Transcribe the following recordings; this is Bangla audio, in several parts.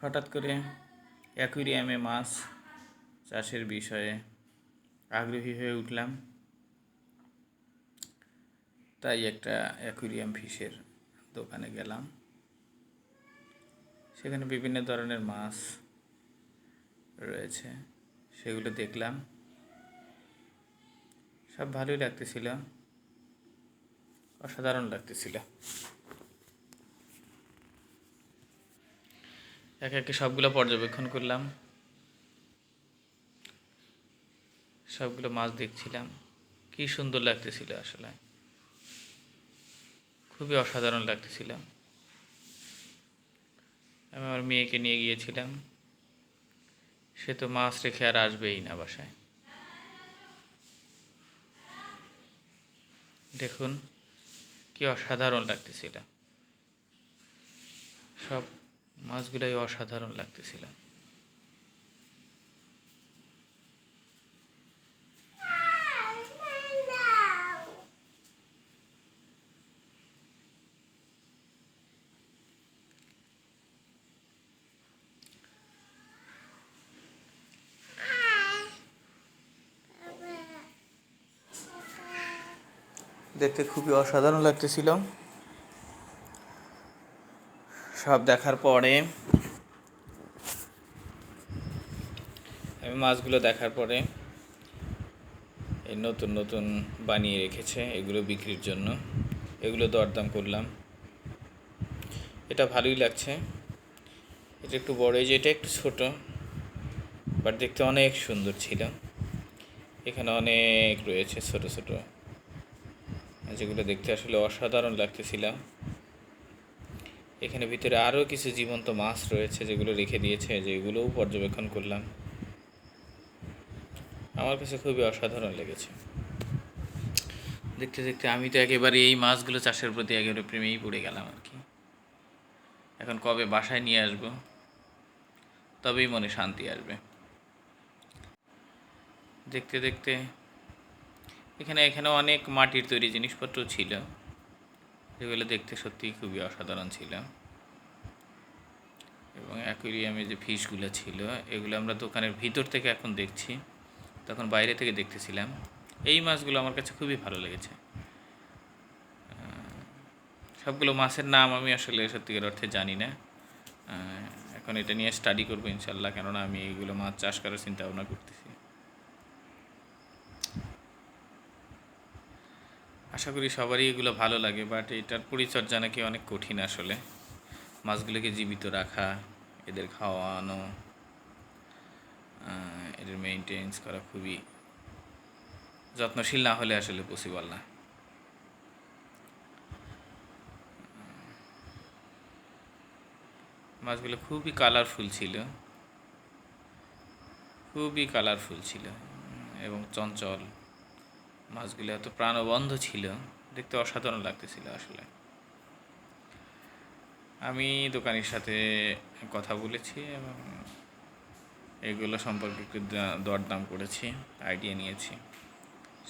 হঠাৎ করে অ্যাকুয়ারিয়ামে মাছ চাষের বিষয়ে আগ্রহী হয়ে উঠলাম। তাই একটা অ্যাকুয়ারিয়াম ফিশের দোকানে গেলাম। সেখানে বিভিন্ন ধরনের মাছ রয়েছে, সেগুলো দেখলাম। সব ভালোই লাগতেছিল, অসাধারণ লাগতেছিল। একে একে সবগুলো পর্যবেক্ষণ করলাম, সবগুলো মাছ দেখছিলাম। কি সুন্দর লাগতেছিল, আসলে খুবই অসাধারণ লাগতেছিল। আমি আমার মেয়েকে নিয়ে গিয়েছিলাম, সে তো মাছ রেখে আর আসবেই না বাসায়। দেখুন কি অসাধারণ লাগতেছিল, সব মাছগুলোই অসাধারণ লাগতেছিল। দেখতে খুবই অসাধারণ লাগতেছিল। সব দেখার পরে মাছগুলো দেখার পরে এই নতুন নতুন বানিয়ে রেখেছে এগুলো বিক্রির জন্য, এগুলো দরদাম করলাম। এটা ভালোই লাগছে। এটা একটু বড়, এই যে এটা একটু ছোট, বাট দেখতে অনেক সুন্দর ছিল। এখানে অনেক রয়েছে ছোট ছোট, যেগুলো দেখতে আসলে অসাধারণ লাগতেছিল। এখানে ভিতরে আরও কিছু জীবন্ত মাছ রয়েছে যেগুলো রেখে দিয়েছে, যেগুলোও পর্যবেক্ষণ করলাম। আমার কাছে খুবই অসাধারণ লেগেছে। দেখতে দেখতে আমি তো একেবারে এই মাছগুলো চাষের প্রতি একেবারে প্রেমেই পড়ে গেলাম আর কি। এখন কবে বাসায় নিয়ে আসবো, তবেই মনে শান্তি আসবে। দেখতে দেখতে এখানে অনেক মাটির তৈরি জিনিসপত্র ছিল, যেগুলো দেখতে সত্যিই খুবই অসাধারণ ছিল। এবং অ্যাকুয়ারিয়ামে যে ফিশগুলো ছিল, এগুলো আমরা দোকানের ভিতর থেকে এখন দেখছি, তখন বাইরে থেকে দেখতেছিলাম। এই মাছগুলো আমার কাছে খুবই ভালো লেগেছে। সবগুলো মাছের নাম আমি আসলে সত্যিকার অর্থে জানি না। এখন এটা নিয়ে স্টাডি করবো ইনশাল্লাহ, কেননা আমি এইগুলো মাছ চাষ করার চিন্তা ভাবনা করতেছি। আশা করি সবারই এগুলো ভালো লাগে, বাট এটার পরিচর্যা নাকি অনেক কঠিন আসলে। মাছগুলোকে জীবিত রাখা, এদের খাওয়ানো, এদের মেনটেন্স করা খুবই যত্নশীল না হলে আসলে পসিবল না। মাছগুলো খুবই কালারফুল ছিল, খুবই কালারফুল ছিল এবং চঞ্চল। মাছগুলো এত প্রাণবন্ধ ছিল, দেখতে অসাধারণ লাগতেছিল আসলে। আমি দোকানির সাথে কথা বলেছি এবং এগুলো সম্পর্কে একটু দরদাম করেছি, আইডিয়া নিয়েছি।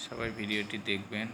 সবাই ভিডিওটি দেখবেন।